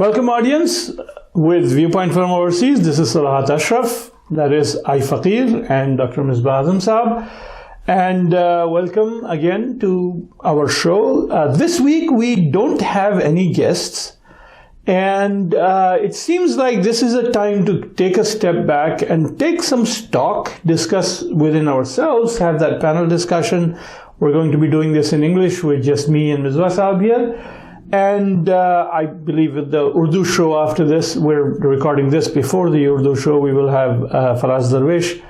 Welcome, audience, with Viewpoint from Overseas. This is Sabahat Ashraf, that is iFaqeer, and Dr. Misbah Azam Saab. And welcome again to our show. This week we don't have any guests, and it seems like this is a time to take a step back and take some stock, discuss within ourselves, have that panel discussion. We're going to be doing this in English with just me and Misbah Saab here. And I believe with the Urdu show after this, we're recording this before the Urdu show, we will have Faraz Darwish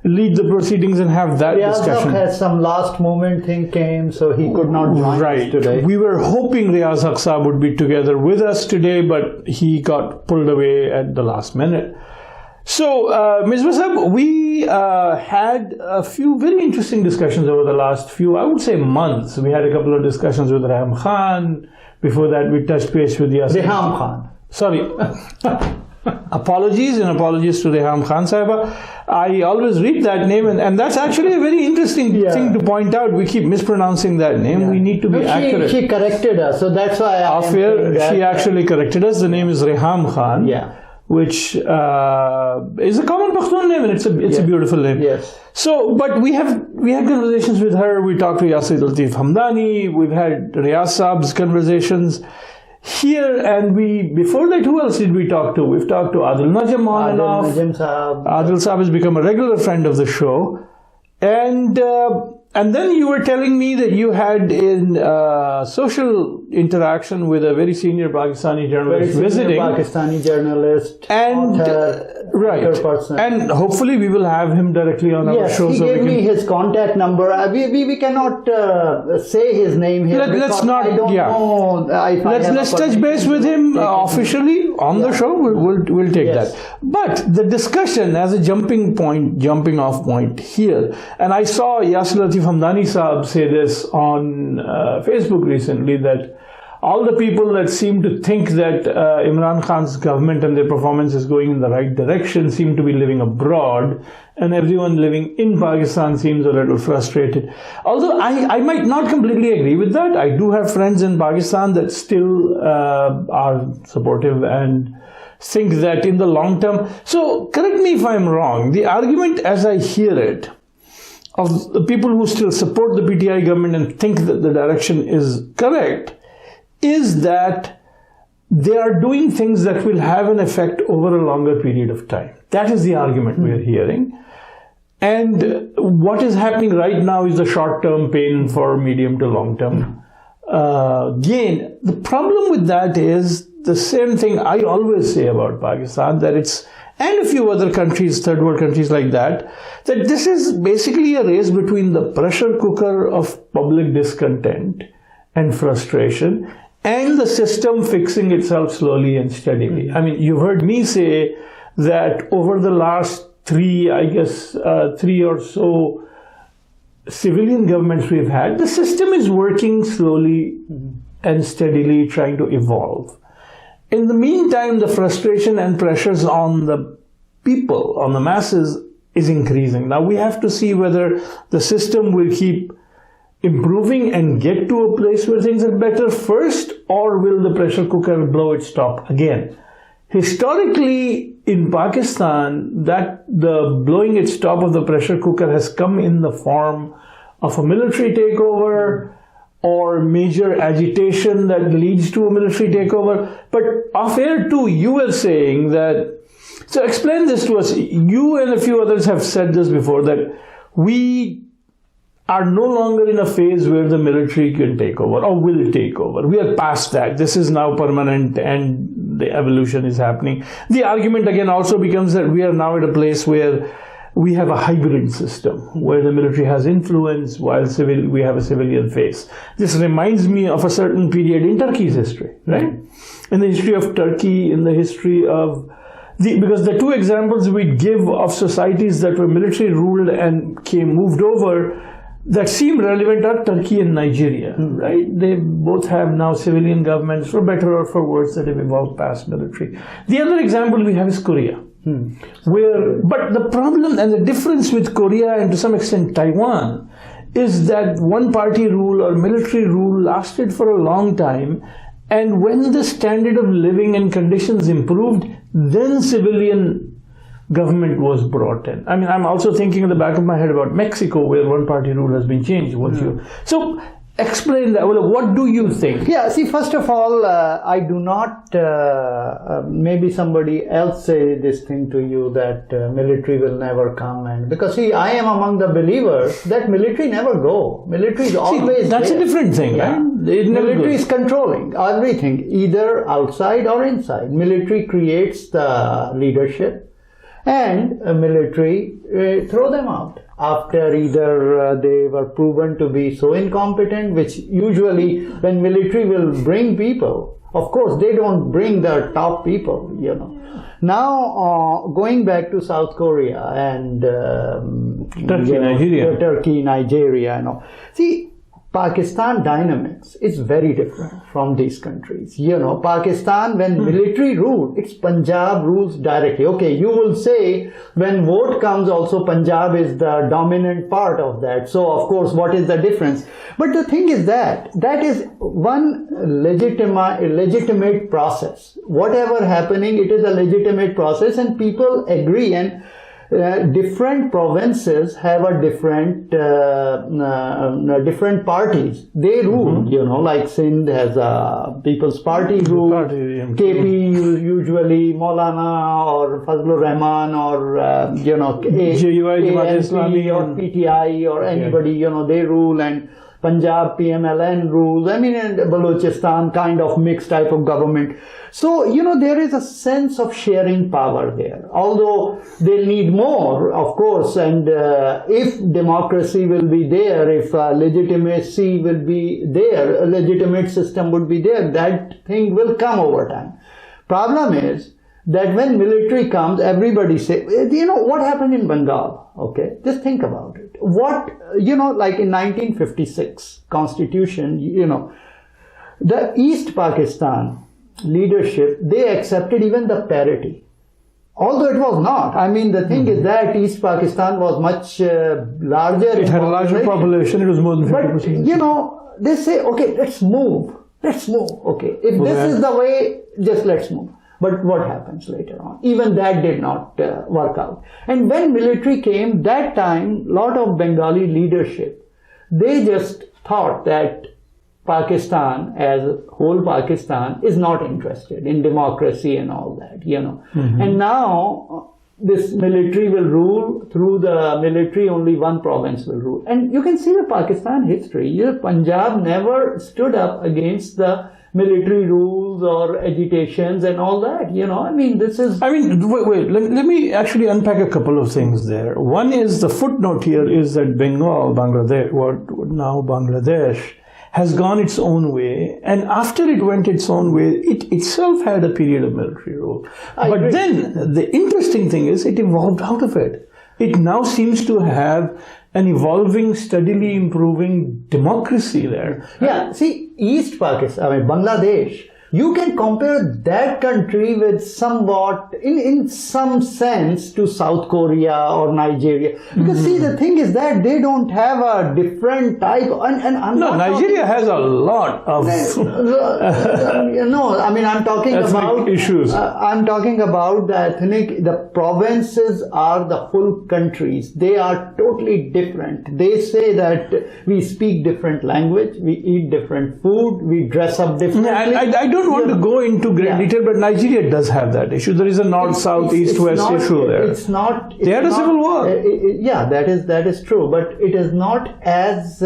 lead the proceedings and have that discussion. Riyaz has some last moment thing came, so he could not join us today. We were hoping Riyaz Saab would be together with us today, but he got pulled away at the last minute. So, Misbah Saab, we had a few very interesting discussions over the last few, I would say, months. We had a couple of discussions with Raham Khan. Before that, we touched base with Yasir. Raham Khan. Sorry. Apologies to Raham Khan Sahiba. I always read that name, and that's actually a very interesting thing to point out. We keep mispronouncing that name. We need to be accurate. She corrected us, so that's why she actually corrected us. The name is Raham Khan. Yeah. Which is a common Pakhtun name, and it's a beautiful name. Yes. So, but we had conversations with her. We talked to Yasir Latif Hamdani. We've had Riyaz Saab's conversations here, and before that, who else did we talk to? We've talked to Adil Najam on and off. Adil Saab has become a regular friend of the show, and then you were telling me that you had in social interaction with a very senior Pakistani journalist visiting. Pakistani journalist, and person. And hopefully we will have him directly on our show. He gave me his contact number. We cannot say his name here. Let's not. I don't know. Let's touch base with him officially on the show. We'll take that. But the discussion as a jumping off point here, and I saw Yasir Latif Hamdani Saab say this on Facebook recently, that all the people that seem to think that Imran Khan's government and their performance is going in the right direction seem to be living abroad, and everyone living in Pakistan seems a little frustrated. Although I might not completely agree with that. I do have friends in Pakistan that still are supportive and think that in the long term. So correct me if I'm wrong. The argument as I hear it, of the people who still support the PTI government and think that the direction is correct, is that they are doing things that will have an effect over a longer period of time. That is the argument we are hearing. And what is happening right now is a short-term pain for medium to long-term gain. The problem with that is the same thing I always say about Pakistan, that it's, and a few other countries, third world countries like that this is basically a race between the pressure cooker of public discontent and frustration and the system fixing itself slowly and steadily. I mean, you've heard me say that over the last three or so civilian governments we've had, the system is working slowly and steadily, trying to evolve. In the meantime, the frustration and pressures on the people, on the masses, is increasing. Now we have to see whether the system will keep improving and get to a place where things are better first, or will the pressure cooker blow its top again? Historically, in Pakistan, that the blowing its top of the pressure cooker has come in the form of a military takeover, or major agitation that leads to a military takeover. But off-air too, you were saying that, so explain this to us. You and a few others have said this before, that we are no longer in a phase where the military can take over or will take over. We are past that. This is now permanent and the evolution is happening. The argument again also becomes that we are now at a place where we have a hybrid system where the military has influence while we have a civilian face. This reminds me of a certain period in Turkey's history, right? In the history of Turkey, in the history of because the two examples we give of societies that were military ruled and moved over that seem relevant are Turkey and Nigeria, right? They both have now civilian governments, for better or for worse, that have evolved past military. The other example we have is Korea. But the problem and the difference with Korea and to some extent Taiwan is that one party rule or military rule lasted for a long time, And when the standard of living and conditions improved, then civilian government was brought in. I mean, I'm also thinking in the back of my head about Mexico, where one-party rule has been changed. So explain that. Well, what do you think? Yeah, see, first of all, I do not, maybe somebody else say this thing to you that military will never come. And because, see, I am among the believers that military never go. Military is always that's there. a different thing, Yeah. right? It never Military goes. is controlling everything, either outside or inside. Military creates the leadership, and military throw them out after either they were proven to be so incompetent, which usually when military will bring people, of course they don't bring the top people, you know. Now going back to South Korea and Turkey, Nigeria, you know. See, Pakistan dynamics is very different from these countries. You know, Pakistan, when military rule, it's Punjab rules directly. Okay, you will say when vote comes also Punjab is the dominant part of that. So, of course, what is the difference? But the thing is that is one legitimate process. Whatever happening, it is a legitimate process and people agree, and different provinces have a different parties. They rule, you know, like Sindh has a People's Party rule. KP usually Maulana or Fazlur Rahman or ANP or PTI or anybody, you know, they rule, and Punjab PMLN rules. I mean, and Balochistan kind of mixed type of government. So, you know, there is a sense of sharing power there. Although they'll need more, of course, and if democracy will be there, if legitimacy will be there, a legitimate system would be there, that thing will come over time. Problem is that when military comes, everybody say, you know, what happened in Bengal? Okay, just think about it. What, you know, like in 1956 Constitution, you know, the East Pakistan leadership, they accepted even the parity. Although it was not. I mean, the thing is that East Pakistan was much larger. It had a larger population. It was more than 50%. But, you know, they say, okay, let's move. Let's move. Okay, if this is the way, just let's move. But what happens later on? Even that did not work out. And when military came, that time, lot of Bengali leadership, they just thought that Pakistan, as whole Pakistan, is not interested in democracy and all that, you know. And now this military will rule. Through the military, only one province will rule. And you can see the Pakistan history. You know, Punjab never stood up against the military rules or agitations and all that, you know. I mean, this is... I mean, wait, let me actually unpack a couple of things there. One is, the footnote here is that Bengal, Bangladesh, what now Bangladesh, has gone its own way, and after it went its own way, it itself had a period of military rule. But then, the interesting thing is, it evolved out of it. It now seems to have an evolving, steadily improving democracy there. Yeah, see, East Pakistan, I mean, Bangladesh, you can compare that country with somewhat, in some sense, to South Korea or Nigeria. Because see, the thing is that they don't have a different type, and I'm no, Nigeria has a lot of... no, I mean, I'm talking about... issues. I'm talking about the ethnic, the provinces are the full countries. They are totally different. They say that we speak different language, we eat different food, we dress up differently. I don't want to go into great detail, but Nigeria does have that issue. There is a north-south, east-west issue there. It's not. They had a civil war. Yeah, that is true, but it is not as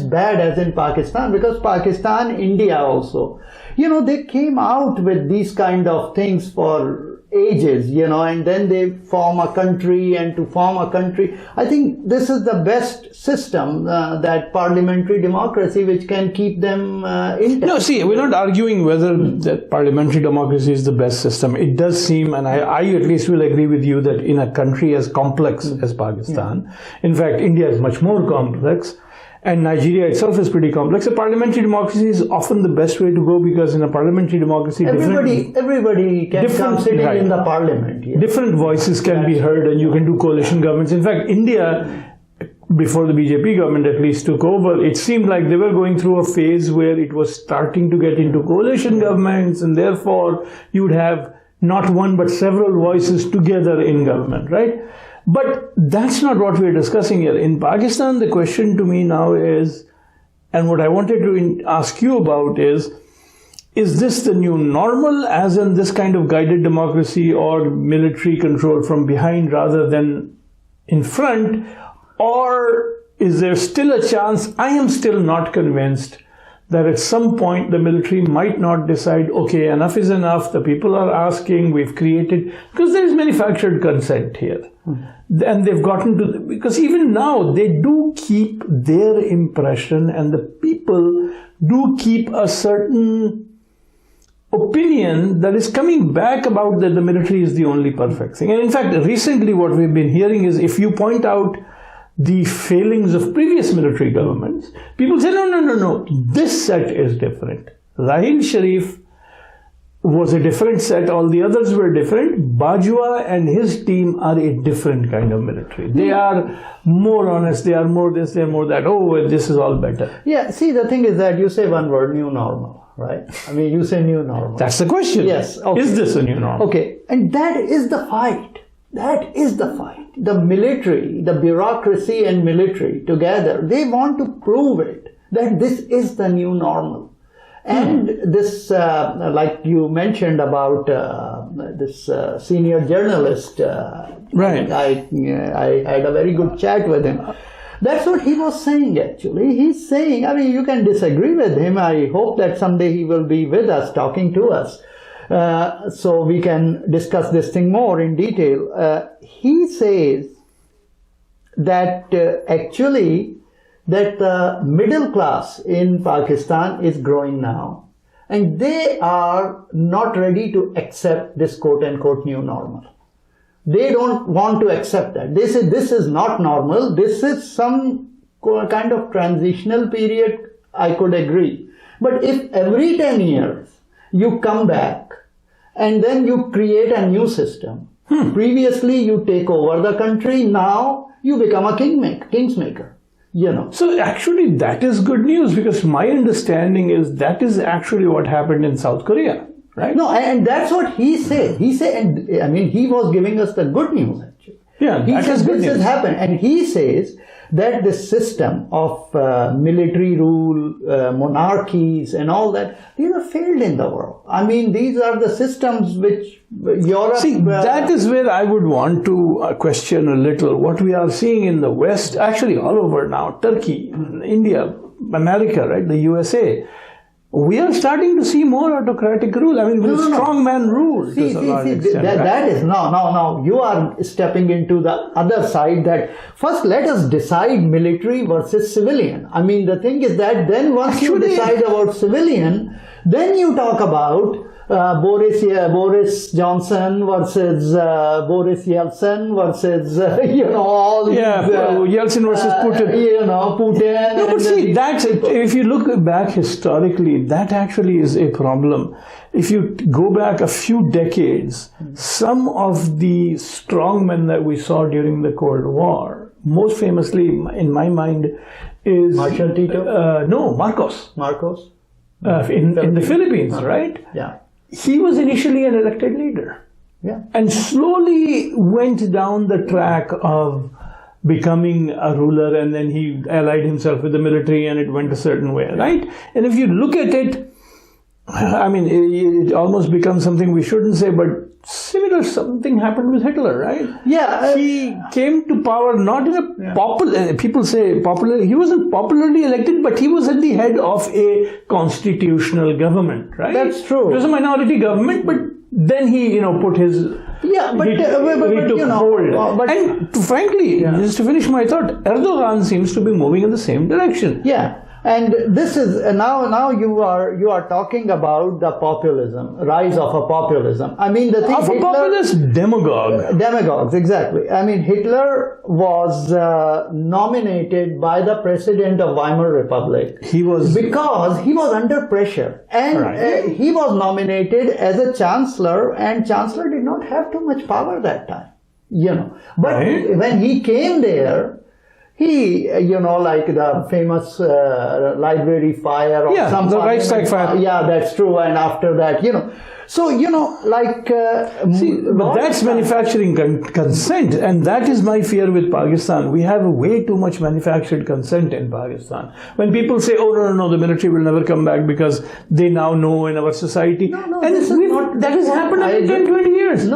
bad as in Pakistan, because Pakistan, India also, you know, they came out with these kind of things for ages, you know, and then they form a country, and to form a country, I think this is the best system, that parliamentary democracy, which can keep them intact. No, see, we're not arguing whether that parliamentary democracy is the best system. It does seem, and I at least will agree with you, that in a country as complex as Pakistan, in fact, India is much more complex, and Nigeria itself is pretty complex. A parliamentary democracy is often the best way to go, because in a parliamentary democracy, everybody can come sitting in the parliament. Yeah. Different voices can be heard, and you can do coalition governments. In fact, India, before the BJP government at least took over, it seemed like they were going through a phase where it was starting to get into coalition governments, and therefore you would have not one but several voices together in government, right? But that's not what we're discussing here. In Pakistan, the question to me now is, and what I wanted to ask you about is this the new normal, as in this kind of guided democracy or military control from behind rather than in front? Or is there still a chance? I am still not convinced that at some point the military might not decide, okay, enough is enough, the people are asking, we've created, because there is manufactured consent here. And they've gotten to, because even now they do keep their impression, and the people do keep a certain opinion that is coming back about that the military is the only perfect thing. And in fact, recently what we've been hearing is, if you point out the failings of previous military governments, people say, no, this set is different. Rahil Sharif was a different set, all the others were different. Bajwa and his team are a different kind of military. They are more honest, they are more this, they are more that. Oh, this is all better. Yeah, see, the thing is that you say one word, new normal, right? I mean, you say new normal. That's the question. Yes. Okay. Is this a new normal? Okay, and that is the fight. That is the fight. The military, the bureaucracy and military together, they want to prove it, that this is the new normal. And this, like you mentioned about this senior journalist, right? I had a very good chat with him. That's what he was saying, actually. He's saying, I mean, you can disagree with him. I hope that someday he will be with us, talking to us, so we can discuss this thing more in detail. He says that actually that the middle class in Pakistan is growing now, and they are not ready to accept this quote-unquote new normal. They don't want to accept that. They say this is not normal, this is some kind of transitional period. I could agree. But if every 10 years you come back and then you create a new system, previously you take over the country, now you become a kingsmaker. You know. So actually that is good news, because my understanding is that is actually what happened in South Korea, right? No, and that's what he said. He said, and I mean, he was giving us the good news actually. Yeah, he says good this news. has happened, and he says that the system of military rule, monarchies and all that, these are failed in the world. I mean, these are the systems which Europe... See, that is where I would want to question a little what we are seeing in the West, actually all over now, Turkey, India, America, right, the USA. We are starting to see more autocratic rule. I mean, strongman rule. See, that is, no. You are stepping into the other side, that first let us decide military versus civilian. I mean, the thing is that then once you decide about civilian, then you talk about Boris Johnson versus Boris Yeltsin versus, all these... Yeah, Yeltsin versus Putin. Putin. No, but see, that's it. If you look back historically, that actually is a problem. If you go back a few decades, some of the strongmen that we saw during the Cold War, most famously in my mind is... Marshal Tito? No, Marcos. Marcos? In the Philippines, right? Yeah. He was initially an elected leader, and slowly went down the track of becoming a ruler, and then he allied himself with the military, and it went a certain way, right? And if you look at it, I mean, it almost becomes something we shouldn't say, but similar something happened with Hitler, right? Yeah. He came to power not in a popular, people say popular, he wasn't popularly elected, but he was at the head of a constitutional government, right? That's true. It was a minority government, but then he, put his... Yeah, but he took hold. And frankly, just to finish my thought, Erdogan seems to be moving in the same direction. Yeah. And this is now you are talking about the populism, rise of a populism. I mean, the thing of a populist demagogue. Demagogues, exactly. I mean, Hitler was nominated by the president of Weimar Republic. Because he was under pressure, and he was nominated as a chancellor, and chancellor did not have too much power that time, But when he came there, he, like the famous library fire or some the right strike fire. Yeah, that's true. And after that, So, but that's manufacturing consent, and that is my fear with Pakistan. We have way too much manufactured consent in Pakistan. When people say, oh, no, the military will never come back because they now know in our society. That has happened every 10, 20 years.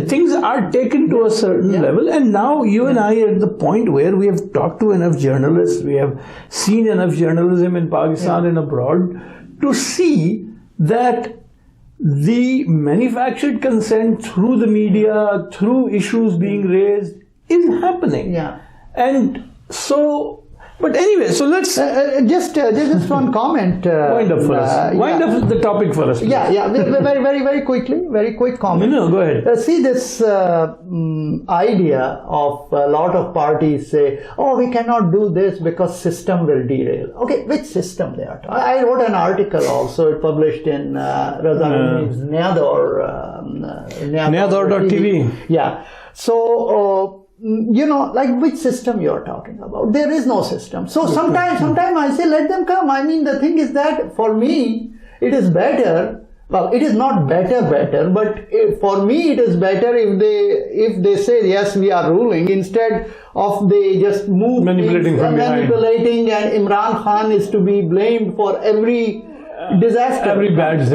Things are taken to a certain level, and now you and I are at the point where we have talked to enough journalists, we have seen enough journalism in Pakistan and abroad to see that the manufactured consent through the media, through issues being raised, is happening. Yeah. And so, but anyway, so let's just one comment. Wind up for us. Wind up the topic for us. Please. Yeah. Very quickly. Very quick comment. No, go ahead. See this idea of a lot of parties say, oh, we cannot do this because system will derail. Okay, which system they are talking? I wrote an article also published in Razan's Nyador.tv. Yeah. So. Which system you're talking about? There is no system. So sometimes I say, let them come. I mean, the thing is that for me, it is better. Well, it is not better, but for me, it is better if they say, yes, we are ruling, instead of they just move manipulating from behind. And Imran Khan is to be blamed for every disaster, every bad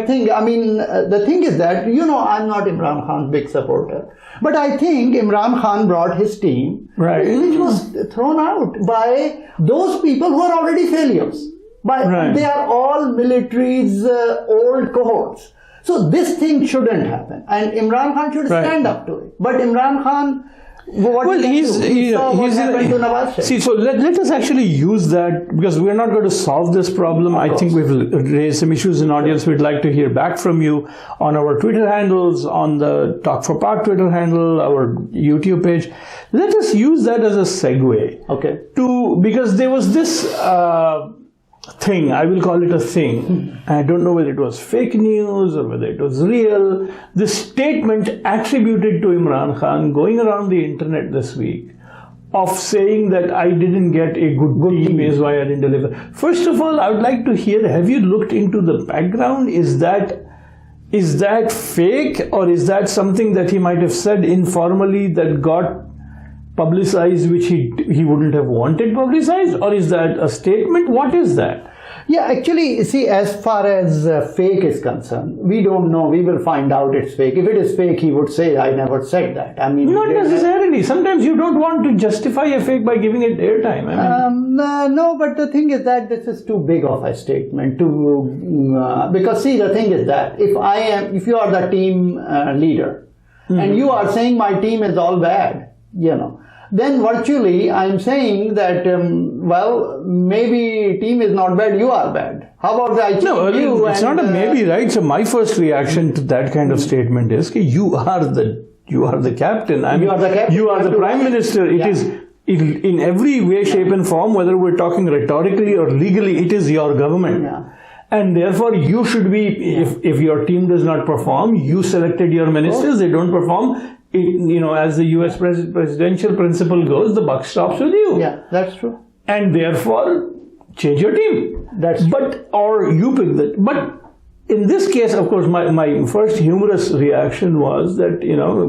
thing. I mean, the thing is that, I'm not Imran Khan's big supporter, but I think Imran Khan brought his team, which was thrown out by those people who are already failures. They are all military's old cohorts. So this thing shouldn't happen, and Imran Khan should stand up to it. But Imran Khan, so let us actually use that, because we're not going to solve this problem. I think we've raised some issues in audience. We'd like to hear back from you on our Twitter handles, on the Talk for Park Twitter handle, our YouTube page. Let us use that as a segue because there was this thing, I will call it a thing. I don't know whether it was fake news or whether it was real. This statement attributed to Imran Khan going around the internet this week of saying that I didn't get a good team is why I didn't deliver. First of all, I would like to hear, have you looked into the background? Is that fake, or is that something that he might have said informally that got publicized, which he wouldn't have wanted publicized, or is that a statement? What is that? Yeah, actually, see, as far as fake is concerned, we don't know. We will find out it's fake. If it is fake, he would say, I never said that. I mean, not necessarily. Sometimes you don't want to justify a fake by giving it airtime. No, but the thing is that this is too big of a statement because see, the thing is that if you are the team leader and you are saying my team is all bad, then virtually I'm saying that, maybe team is not bad, you are bad. How about I change you? It's not a maybe, right? So my first reaction to that kind of statement is, you are the captain. I mean, you are the prime minister. It is in every way, shape and form, whether we're talking rhetorically or legally, it is your government. Yeah. And therefore, you should be, if your team does not perform, you selected your ministers, they don't perform, as the US presidential principle goes, the buck stops with you. Yeah, that's true. And therefore, change your team. Or you pick that. But in this case, of course, my first humorous reaction was that,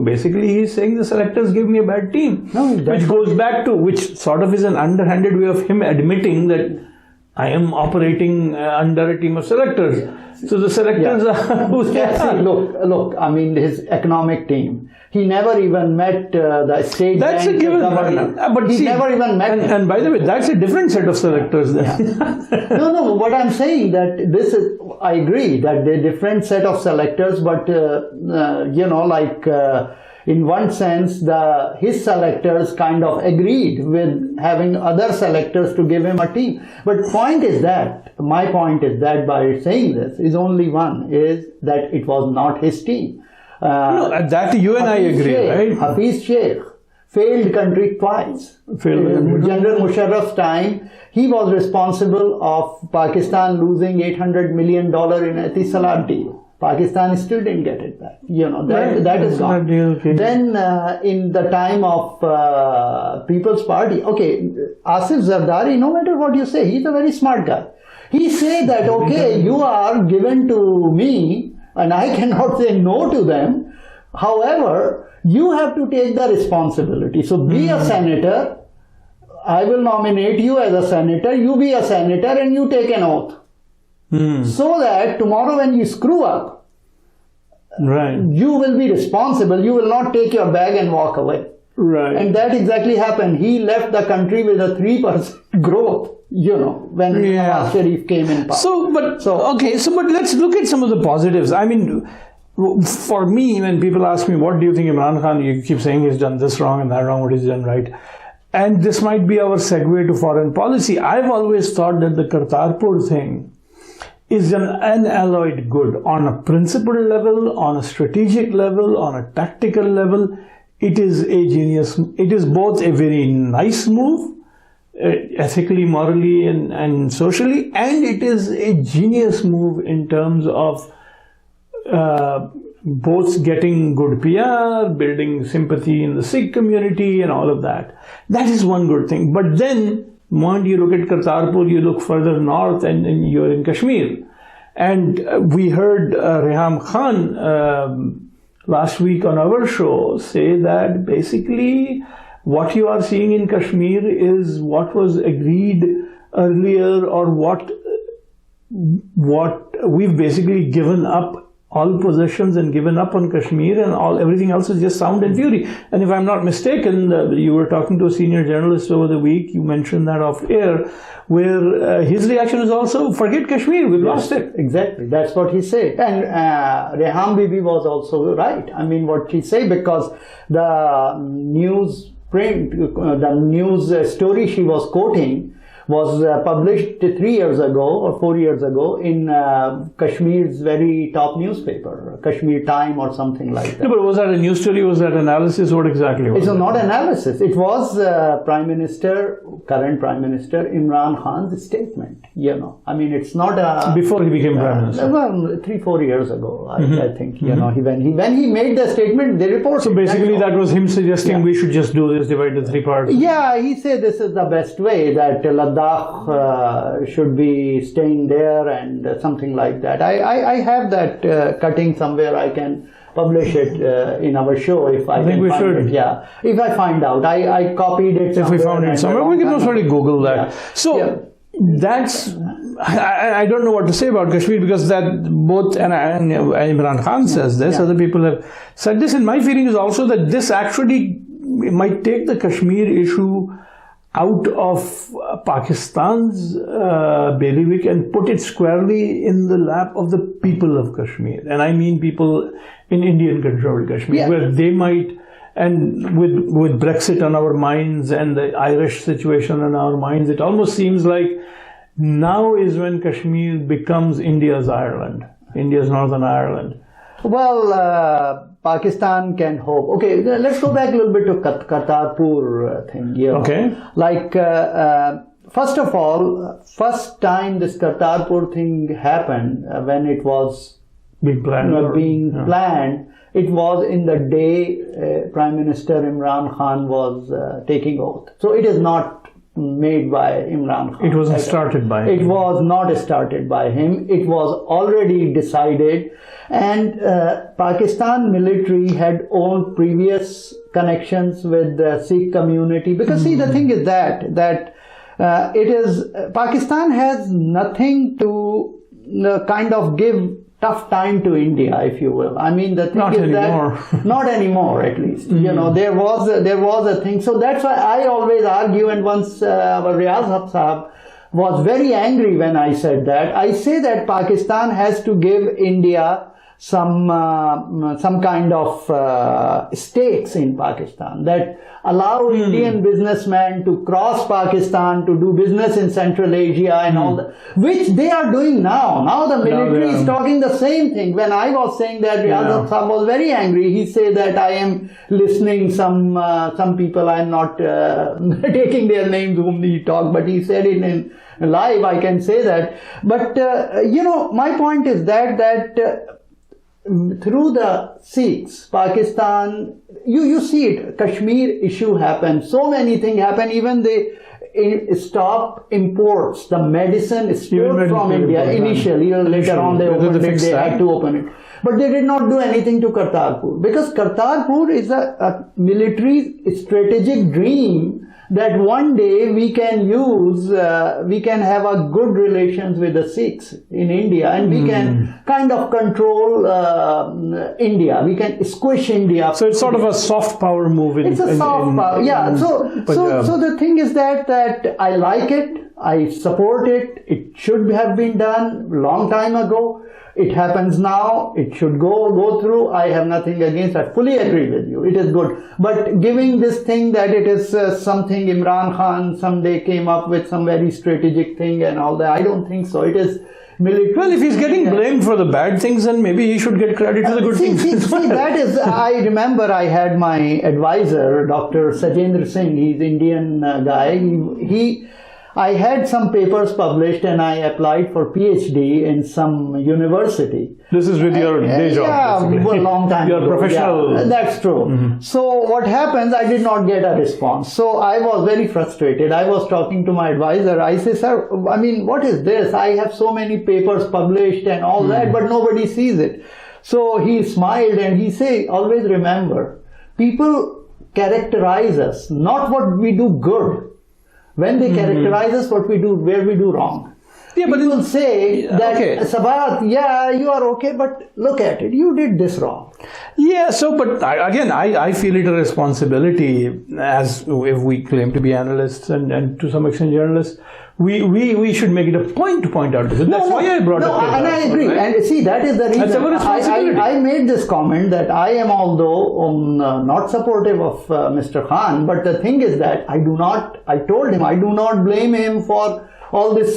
basically he's saying the selectors give me a bad team. Which goes back to, which sort of is an underhanded way of him admitting that I am operating under a team of selectors. So the selectors are who they are. Look, I mean, his economic team. He never even met the state that's bank a given, governor. But he never even met him. And by the way, that's a different set of selectors then. No, what I'm saying that I agree that they're different set of selectors, but in one sense, his selectors kind of agreed with having other selectors to give him a team. But my point is that by saying this is only one, is that it was not his team. That you and I agree, right? Hafiz Sheikh failed country twice. General Musharraf's time, he was responsible of Pakistan losing $800 million in Etisalat deal. Pakistan still didn't get it back. That is gone. Okay. Then in the time of People's Party, okay, Asif Zardari, no matter what you say, he's a very smart guy. He said that, okay, you are given to me and I cannot say no to them. However, you have to take the responsibility. So be a senator. I will nominate you as a senator. You be a senator and you take an oath. So that tomorrow when you screw up, right, you will be responsible. You will not take your bag and walk away. Right. And that exactly happened. He left the country with a 3% growth, when Nawaz Sharif came in power. But let's look at some of the positives. I mean, for me, when people ask me, what do you think Imran Khan, you keep saying he's done this wrong and that wrong, what he's done right. And this might be our segue to foreign policy. I've always thought that the Kartarpur thing is an unalloyed good on a principle level, on a strategic level, on a tactical level. It is a genius. It is both a very nice move, ethically, morally, and socially, and it is a genius move in terms of both getting good PR, building sympathy in the Sikh community, and all of that. That is one good thing. But then, when you look at Kartarpur, you look further north, and you're in Kashmir. And we heard Reham Khan last week on our show say that basically what you are seeing in Kashmir is what was agreed earlier, or what we've basically given up all possessions and given up on Kashmir, and everything else is just sound and fury. And if I'm not mistaken, you were talking to a senior journalist over the week, you mentioned that off air, where his reaction is also, forget Kashmir, we've lost it. Exactly, that's what he said. And Reham Bibi was also right. I mean, what he said, because the news story she was quoting was published 3 years ago or 4 years ago in Kashmir's very top newspaper, Kashmir Time or something like that. No, but was that a news story? Was that analysis? What exactly was it? It's not analysis. It was current Prime Minister Imran Khan's statement. I mean, it's not a... Before he became Prime Minister? Well, 3-4 years ago, I think. When he made the statement, they reported... So basically that was him suggesting we should just do this, divide the 3 parts. Yeah, he said this is the best way, that Ladakh should be staying there and something like that. I have that cutting somewhere. I can publish it in our show if I think we should. It. Yeah, if I find out. I copied it somewhere. If we found it somewhere, we can most probably Google that. Yeah. So that's... I don't know what to say about Kashmir, because that both, and Imran Khan says this, other people have said this, and my feeling is also that this actually might take the Kashmir issue out of Pakistan's bailiwick and put it squarely in the lap of the people of Kashmir. And I mean people in Indian-controlled Kashmir, where they might, and with Brexit on our minds and the Irish situation on our minds, it almost seems like now is when Kashmir becomes India's Ireland, India's Northern Ireland. Well, Pakistan can hope. Okay, let's go back a little bit to Kartarpur thing. Okay. Like, first of all, first time this Kartarpur thing happened, when it was being planned, it was in the day Prime Minister Imran Khan was taking oath. So it is not made by Imran Khan. It wasn't started by him. It was not started by him. It was already decided. And Pakistan military had all previous connections with the Sikh community. Because see, the thing is that it is, Pakistan has nothing to kind of give tough time to India, if you will. I mean, the thing not is anymore. That not anymore, at least. There was a thing. So that's why I always argue. And once our Riyaz Sahab was very angry when I said that. I say that Pakistan has to give India some kind of stakes in Pakistan that allow Indian businessmen to cross Pakistan to do business in Central Asia and all that, which they are doing now. Now the military is talking the same thing. When I was saying that, Riyaz Sahab was very angry. He said that I am listening some people, I am not taking their names whom he talked, but he said it in live, I can say that. But, my point is that through the Sikhs, Pakistan, you see it, Kashmir issue happened, so many things happen, even they stop imports, the medicine stored from India initially, later on they opened it, they had to open it. But they did not do anything to Kartarpur, because Kartarpur is a military strategic dream that one day we can use, we can have a good relations with the Sikhs in India, and we can kind of control India. We can squish India. So it's sort of a soft power move. It's a soft power, yeah. So the thing is that I like it, I support it. It should have been done long time ago. It happens now. It should go through. I have nothing against. I fully agree with you. It is good. But giving this thing that it is something Imran Khan someday came up with some very strategic thing and all that, I don't think so. It is military. Well, if he's getting blamed for the bad things, then maybe he should get credit for the good things. See, that is, I remember I had my advisor, Dr. Sajendra Singh. He's Indian guy. I had some papers published and I applied for PhD in some university. This is with your day job. Yeah, a long time ago. Your professional. Yeah, that's true. So what happens, I did not get a response. So I was very frustrated. I was talking to my advisor. I say, sir, I mean, what is this? I have so many papers published and all that, but nobody sees it. So he smiled and he said, always remember, people characterize us, not what we do good. When they characterize us, what we do, where we do wrong. Yeah, but people say that, Sabahat, yeah, you are okay, but look at it, you did this wrong. Yeah, so, but I feel it a responsibility, as if we claim to be analysts and to some extent journalists, we should make it a point to point out this. That's why I brought up. And I agree. Right? And see, that is the reason. That's our responsibility. I made this comment that I am, although not supportive of Mr. Khan, but the thing is that I told him, I do not blame him for all this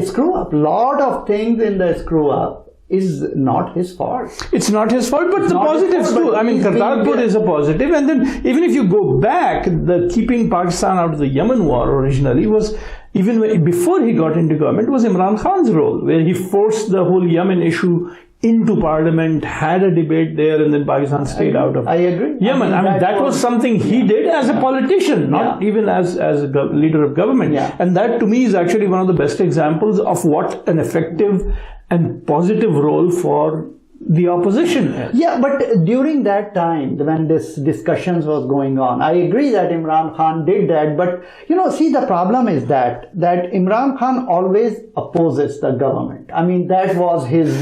screw up. Lot of things in the screw up is not his fault. It's not his fault, but the positives too. I mean, Kartarpur is a positive, and then even if you go back, the keeping Pakistan out of the Yemen war originally was, even before he got into government, was Imran Khan's role, where he forced the whole Yemen issue into parliament, had a debate there, and then Pakistan stayed out of Yemen. I mean, that was something he did as a politician, not even as a leader of government. And that to me is actually one of the best examples of what an effective and positive role for the opposition is. Yeah, but during that time, when this discussions was going on, I agree that Imran Khan did that, but see, the problem is that Imran Khan always opposes the government. I mean, that was his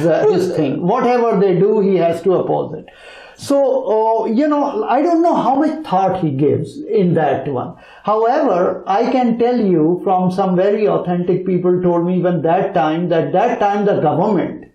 thing. Whatever they do, he has to oppose it. So, I don't know how much thought he gives in that one. However, I can tell you from some very authentic people told me even that time the government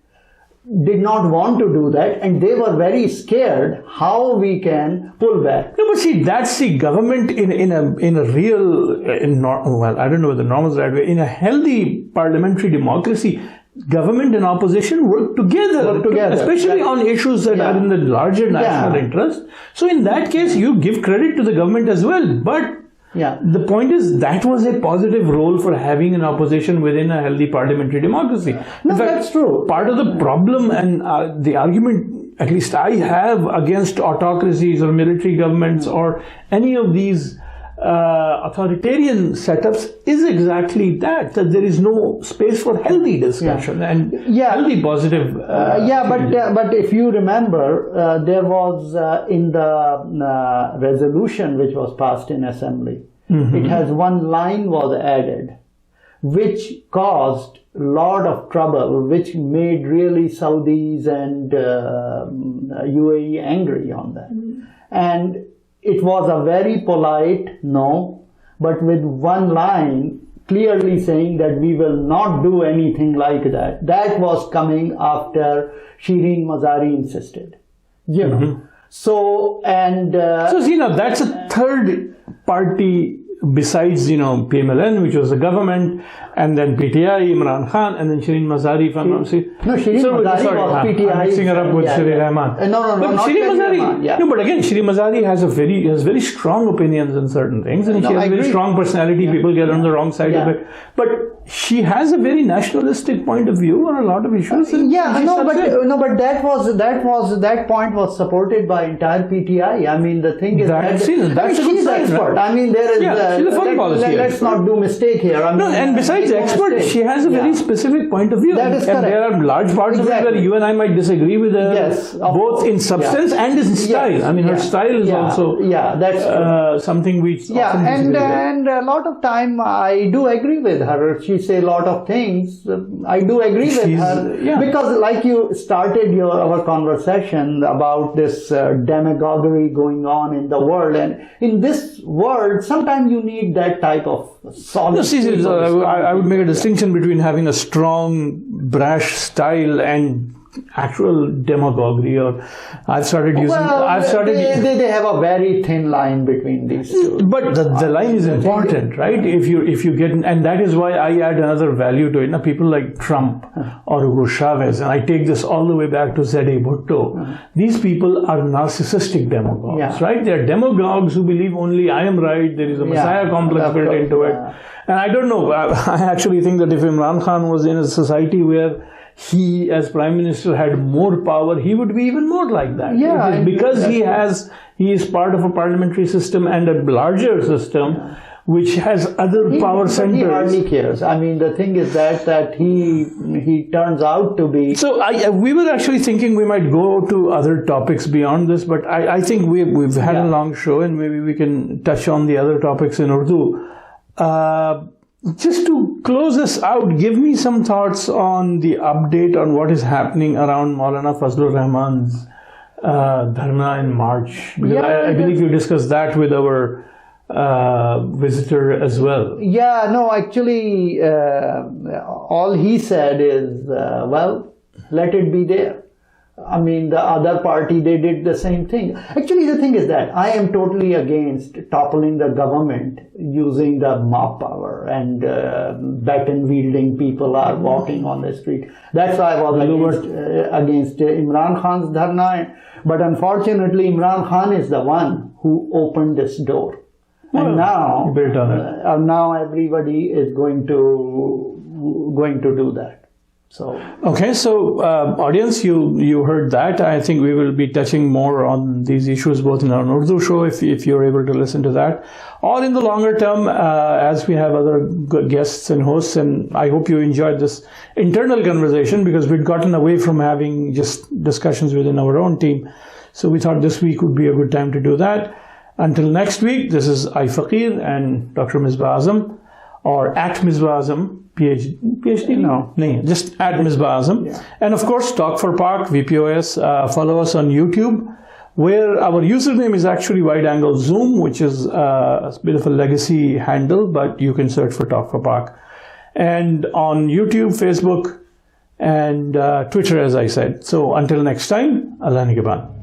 did not want to do that, and they were very scared how we can pull back. No, but see, that's the government in a real, well, I don't know whether normal is the right way, in a healthy parliamentary democracy, government and opposition work together. Especially on issues that are in the larger national interest. So in that case, you give credit to the government as well, but the point is that was a positive role for having an opposition within a healthy parliamentary democracy. No, in fact, that's true. Part of the problem and the argument, at least I have, against autocracies or military governments or any of these authoritarian setups is exactly that there is no space for healthy discussion and healthy positive. But if you remember, there was in the resolution which was passed in assembly, it has one line was added, which caused a lot of trouble, which made really Saudis and UAE angry on that, and it was a very polite no, but with one line clearly saying that we will not do anything like that. That was coming after Shireen Mazari insisted. So, and... so, see, now that's a third party besides, PMLN, which was the government, and then PTI, Imran Khan, and then Shireen Mazari, if I'm not mistaken. No, Shireen Mazari was PTI. I'm mixing her up with Shireen Rahman. No, but not Shireen Mazari. Rahman, yeah. No, but again, Shireen Mazari has very strong opinions on certain things, and she has a very strong personality. Yeah. People get on the wrong side of it. But she has a very nationalistic point of view on a lot of issues. But that point was supported by entire PTI. I mean, the thing is that's she's expert. Right? I mean, there is. She's a foreign policy let's not do mistake here. I mean, no, and besides expert, she has a very specific point of view. That is correct. And there are large parts of it where you and I might disagree with her, both in substance and in style. Yes. I mean, her style is also that's something we and a lot of time I do agree with her. She say a lot of things. I do agree with her because, like you started our conversation about this demagoguery going on in the world, and in this world, sometimes you need that type of solid. I would make a distinction between having a strong, brash style and actual demagoguery. Or I've started using. They have a very thin line between these two. But the line is important, right? If you get, and that is why I add another value to it. Now, people like Trump or Hugo Chavez, and I take this all the way back to Z.A. Bhutto. These people are narcissistic demagogues, right? They are demagogues who believe only I am right. There is a messiah complex built into it. And I don't know. I actually think that if Imran Khan was in a society where he, as Prime Minister, had more power, he would be even more like that. Yeah, because he is part of a parliamentary system and a larger system, which has other power centers. He hardly cares. I mean, the thing is that he turns out to be. So we were actually thinking we might go to other topics beyond this, but I think we've had a long show, and maybe we can touch on the other topics in Urdu. Just to close this out, give me some thoughts on the update on what is happening around Maulana Fazlur Rahman's dharna in March. Because I believe you discussed that with our visitor as well. Yeah, no, actually, all he said is, let it be there. I mean, the other party, they did the same thing. Actually, the thing is that I am totally against toppling the government using the mob power and baton-wielding people are walking on the street. That's why I was against Imran Khan's dharna. But unfortunately, Imran Khan is the one who opened this door. And now everybody is going to do that. So audience, you heard that. I think we will be touching more on these issues both in our Urdu show, if you're able to listen to that, or in the longer term as we have other good guests and hosts. And I hope you enjoyed this internal conversation, because we'd gotten away from having just discussions within our own team. So we thought this week would be a good time to do that. Until next week, this is iFaqeer and Dr. Misbah Azam, or at Misbah Azam. PhD? No, just at Misbah Azam. Yeah. And of course, Talk for Pak, VPOS. Follow us on YouTube, where our username is actually Wide Angle Zoom, which is a bit of a legacy handle, but you can search for Talk for Pak. And on YouTube, Facebook, and Twitter, as I said. So until next time, Allah Nigaban.